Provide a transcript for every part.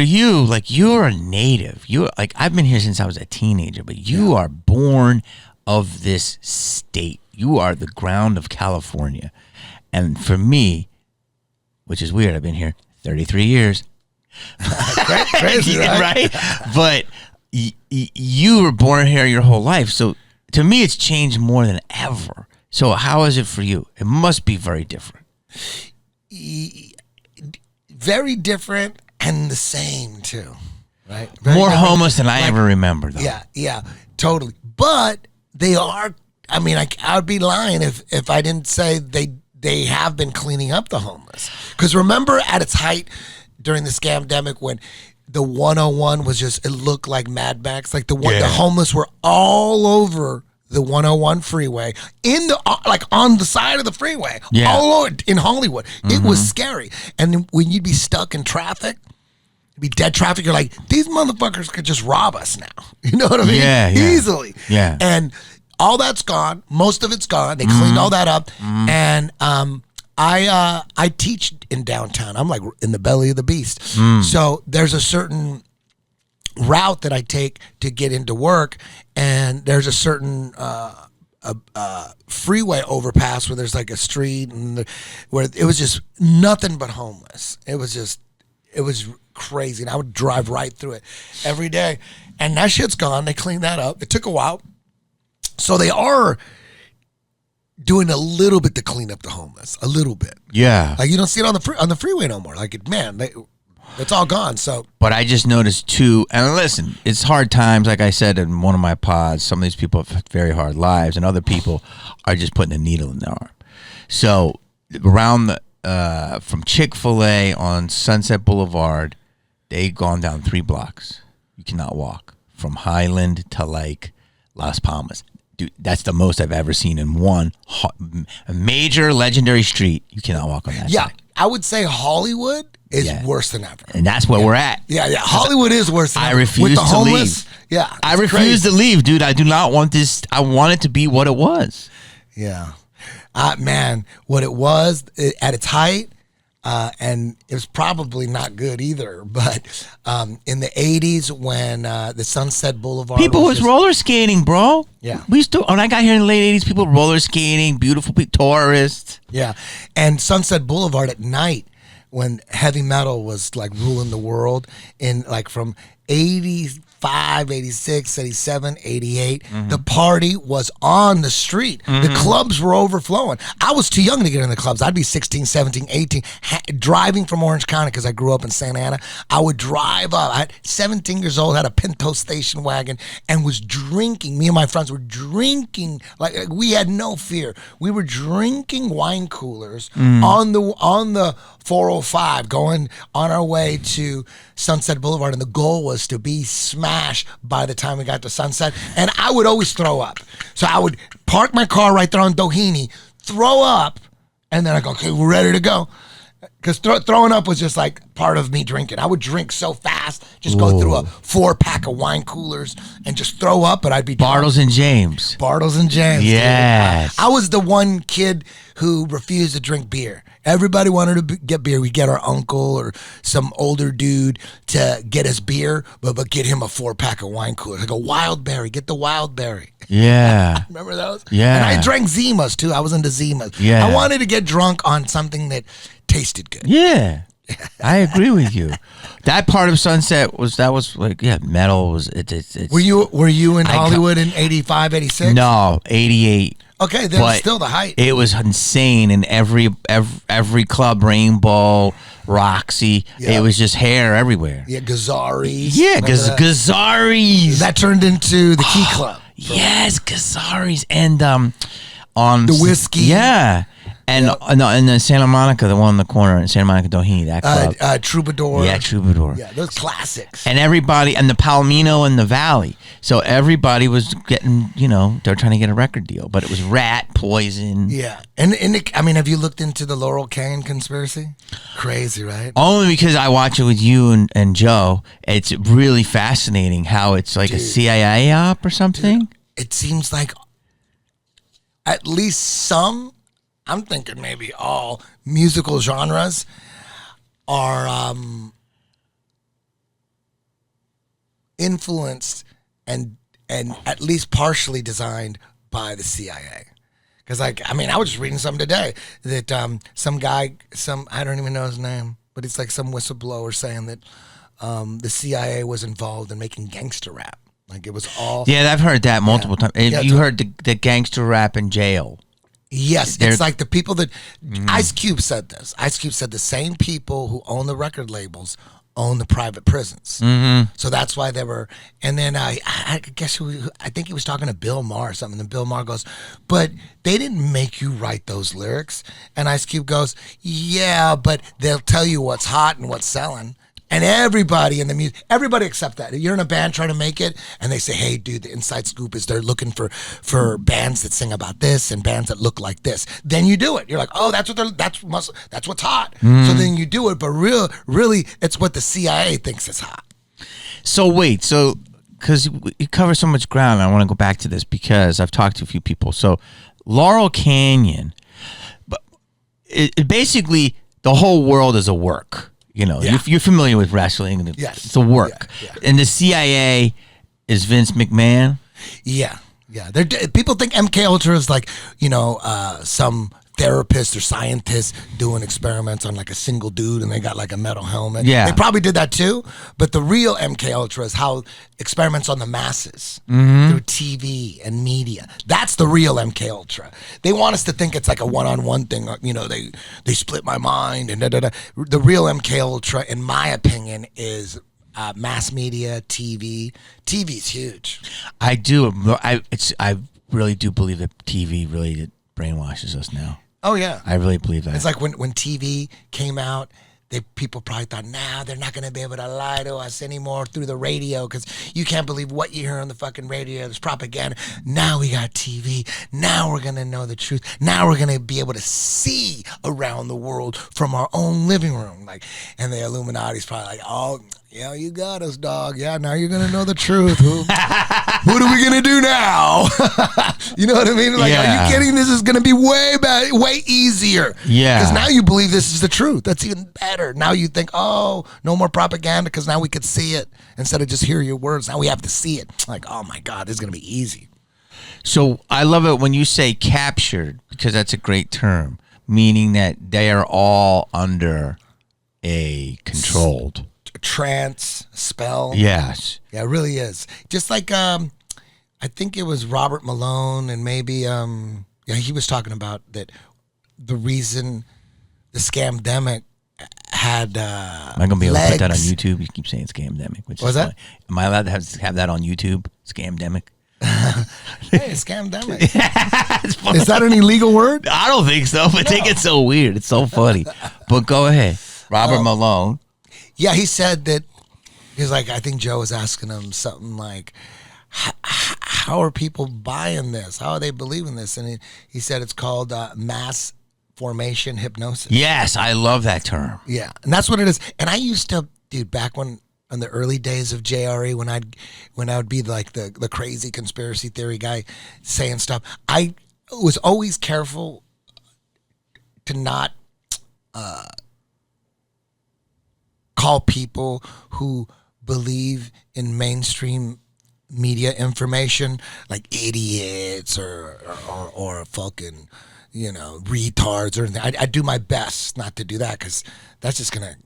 you, like, you're a native. You're like, I've been here since I was a teenager, but you are born of this state. You are the ground of California. And for me, which is weird, I've been here 33 years. Crazy, right? But you were born here your whole life. So to me, it's changed more than ever. So how is it for you? It must be very different. Very different and the same too, right? More homeless than I ever remember, though. Yeah, totally. But they are. I mean, I would be lying if I didn't say they have been cleaning up the homeless. Because remember, at its height during the scamdemic, when the 101 was just, it looked like Mad Max. Like the homeless were all over the 101 freeway, in the like on the side of the freeway, all over in Hollywood. It was scary. And when you'd be stuck in traffic, be dead traffic, you're like, these motherfuckers could just rob us now. You know what I mean? Yeah. Easily. Yeah. And all that's gone. Most of it's gone. They cleaned all that up. And I teach in downtown. I'm like in the belly of the beast. So there's a certain route that I take to get into work, and there's a certain freeway overpass where there's like a street where it was just nothing but homeless. It was crazy, and I would drive right through it every day. And that shit's gone. They cleaned that up. It took a while. So they are doing a little bit to clean up the homeless, a little bit. Yeah. Like you don't see it on the freeway no more. Like it's all gone. So, but I just noticed too, and listen, it's hard times. Like I said in one of my pods, some of these people have very hard lives, and other people are just putting a needle in their arm. So around from Chick-fil-A on Sunset Boulevard, they've gone down 3 blocks. You cannot walk from Highland to like Las Palmas. Dude, that's the most I've ever seen in one a major legendary street. You cannot walk on that. Yeah, side. I would say Hollywood is worse than ever. And that's where we're at. Yeah. Hollywood is worse than ever. I refuse With the to homeless, leave. Yeah. I refuse to leave, dude. I do not want this. I want it to be what it was. Yeah. Man, what it was at its height, and it was probably not good either, but in the 80s when the Sunset Boulevard... People was roller skating, bro. Yeah. We used to, when I got here in the late 80s, people were roller skating, beautiful tourists. Yeah. And Sunset Boulevard at night, when heavy metal was like ruling the world, in like from 85, 86, 87, 88, the party was on the street. The clubs were overflowing. I was too young to get in the clubs. I'd be 16, 17, 18, driving from Orange County because I grew up in Santa Ana. I would drive up. I had 17 years old, had a Pinto station wagon, and was drinking. Me and my friends were drinking like we had no fear. We were drinking wine coolers on the 405 going on our way to Sunset Boulevard, and the goal was to be smashed by the time we got to Sunset. And I would always throw up. So I would park my car right there on Doheny, throw up, and then I go, okay, we're ready to go. Because throwing up was just like part of me drinking. I would drink so fast, just go through a 4-pack of wine coolers and just throw up, but I'd be Bartles and James. Bartles and James. Yes. I was the one kid who refused to drink beer. Everybody wanted to get beer. We'd get our uncle or some older dude to get us beer, but get him a 4-pack of wine coolers. Like a wild berry. Get the wild berry. Yeah. Remember those? Yeah. And I drank Zimas too. I was into Zimas. Yeah. I wanted to get drunk on something that tasted good. Yeah. I agree with you. That part of Sunset was like, metal was it's Were you in Hollywood in 85, 86? No, 88. Okay, then it's still the height. It was insane in every club, Rainbow, Roxy. It was just hair everywhere. Yeah, Gazzari's. Yeah, Gazzari's. That turned into the Key Club. Yes, Gazzari's. And on the whiskey. Yeah. And and then Santa Monica, the one in the corner in Santa Monica, Doheny, that club. Troubadour. Yeah, Troubadour. Yeah, those classics. And everybody, and the Palomino and the Valley. So everybody was getting, they're trying to get a record deal, but it was Rat, Poison. Yeah. And I mean, have you looked into the Laurel Canyon conspiracy? Crazy, right? Only because I watch it with you and Joe. It's really fascinating how it's like a CIA op or something. Dude, it seems like at least some, I'm thinking maybe all musical genres are influenced and at least partially designed by the CIA. Because, like, I mean, I was just reading something today that some guy, I don't even know his name, but it's like some whistleblower saying that the CIA was involved in making gangster rap. Like, it was all... Yeah, I've heard that multiple times. You heard the gangster rap in jail. Yes, it's like the people that... Ice Cube said this. Ice Cube said the same people who own the record labels own the private prisons. Mm-hmm. So that's why they were... And then I guess I think he was talking to Bill Maher or something. And Bill Maher goes, but they didn't make you write those lyrics. And Ice Cube goes, yeah, but they'll tell you what's hot and what's selling. And everybody in the music, everybody except that. You're in a band trying to make it, and they say, hey, dude, the inside scoop is they're looking for bands that sing about this and bands that look like this. Then you do it. You're like, oh, that's what's hot. So then you do it, but really, it's what the CIA thinks is hot. So wait, because you cover so much ground, I want to go back to this because I've talked to a few people. So Laurel Canyon, but it basically, the whole world is a work. You know, you're familiar with wrestling. Yes. It's a work. Yeah. And the CIA is Vince McMahon. Yeah. People think MK Ultra is like, some therapist or scientist doing experiments on like a single dude and they got like a metal helmet. Yeah. They probably did that too, but the real MK Ultra is how experiments on the masses through TV and media. That's the real MK Ultra. They want us to think it's like a one-on-one thing. They split my mind and da-da-da. The real MK Ultra, in my opinion, is mass media, TV. TV's huge. I do. I really do believe that TV really brainwashes us now. Oh, yeah. I really believe that. It's like when TV came out, people probably thought, nah, they're not going to be able to lie to us anymore through the radio because you can't believe what you hear on the fucking radio. There's propaganda. Now we got TV. Now we're going to know the truth. Now we're going to be able to see around the world from our own living room. And the Illuminati's probably like, oh, yeah, you got us, dog. Yeah, now you're going to know the truth. What are we going to do now? You know what I mean? Are you kidding? This is going to be way easier. Yeah. Because now you believe this is the truth. That's even better. Now you think, oh, no more propaganda because now we could see it instead of just hear your words. Now we have to see it. Like, oh, my God, this is going to be easy. So I love it when you say captured because that's a great term, meaning that they are all under a controlled trance spell. Yes. Yeah, it really is. Just like I think it was Robert Malone and maybe he was talking about that the reason the Scamdemic had Am I gonna be able to put that on YouTube? You keep saying Scamdemic. Which What's is that? funny. Am I allowed to have that on YouTube? Scamdemic. Hey, Scamdemic. Is that an illegal word? I don't think so, but they get so weird. It's so funny. But go ahead. Robert Malone. Yeah, he said that. He's like, I think Joe was asking him something like, how are people buying this? How are they believing this? And he said it's called mass formation hypnosis. Yes, I love that term. Yeah, and that's what it is. And I used to, dude, back in the early days of JRE, when I would be like the crazy conspiracy theory guy saying stuff, I was always careful to not call people who believe in mainstream media information like idiots or fucking retards or anything. I do my best not to do that because that's just gonna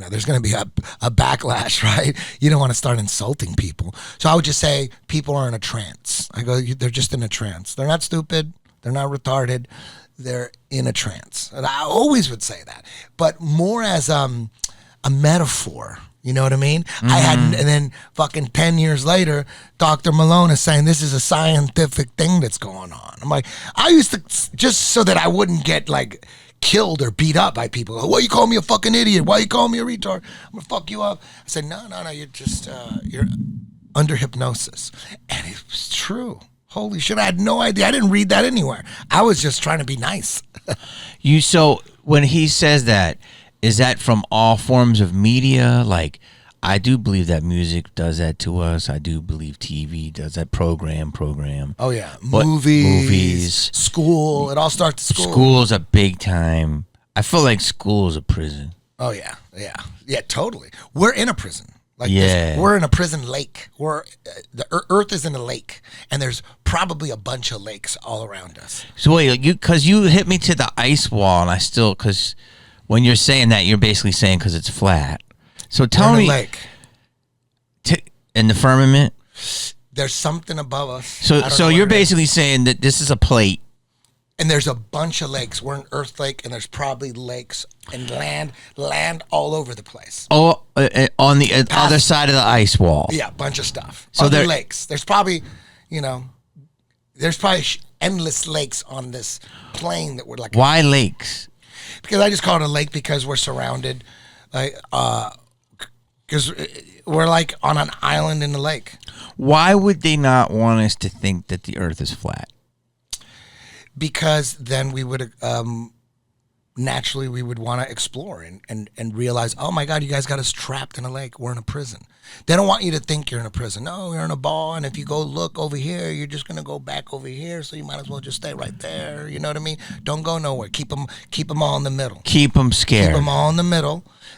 there's gonna be a backlash, right? You don't want to start insulting people. So I would just say people are in a trance. I go, they're just in a trance. They're not stupid. They're not retarded. They're in a trance. And I always would say that, but more as a metaphor. You know what I mean? And then fucking 10 years later, Dr. Malone is saying this is a scientific thing that's going on. I'm like, I used to, just so that I wouldn't get like killed or beat up by people. Why you call me a fucking idiot? Why you call me a retard? I'm gonna fuck you up. I said, no, you're just, you're under hypnosis. And it was true. Holy shit, I had no idea. I didn't read that anywhere. I was just trying to be nice. So when he says that, is that from all forms of media? Like, I do believe that music does that to us. I do believe TV does that. Program. Oh, yeah. But Movies. School. It all starts at school. School's a big time. I feel like school is a prison. Oh, yeah. Yeah. Yeah, totally. We're in a prison. Like Yeah. we're in a prison lake. The Earth is in a lake, and there's probably a bunch of lakes all around us. So wait, because you hit me to the ice wall, and I still, because when you're saying that, you're basically saying because it's flat. So tell We're in me, a lake. In the firmament. There's something above us. So you're basically saying that this is a plate. And there's a bunch of lakes. We're in Earth Lake, and there's probably lakes and land all over the place. Oh, on the other side of the ice wall. Yeah, a bunch of stuff. So Other there lakes. There's probably, endless lakes on this plane that we're like. Why lakes? Because I just call it a lake because we're surrounded, because we're like on an island in the lake. Why would they not want us to think that the Earth is flat? Because then we would naturally we would want to explore and realize, oh my God, you guys got us trapped in a lake. We're in a prison. They don't want you to think you're in a prison. No, you're in a ball, and if you go look over here, you're just gonna go back over here. So you might as well just stay right there. You know what I mean? Don't go nowhere. Keep them all in the middle. Keep them scared. Keep them all in the middle.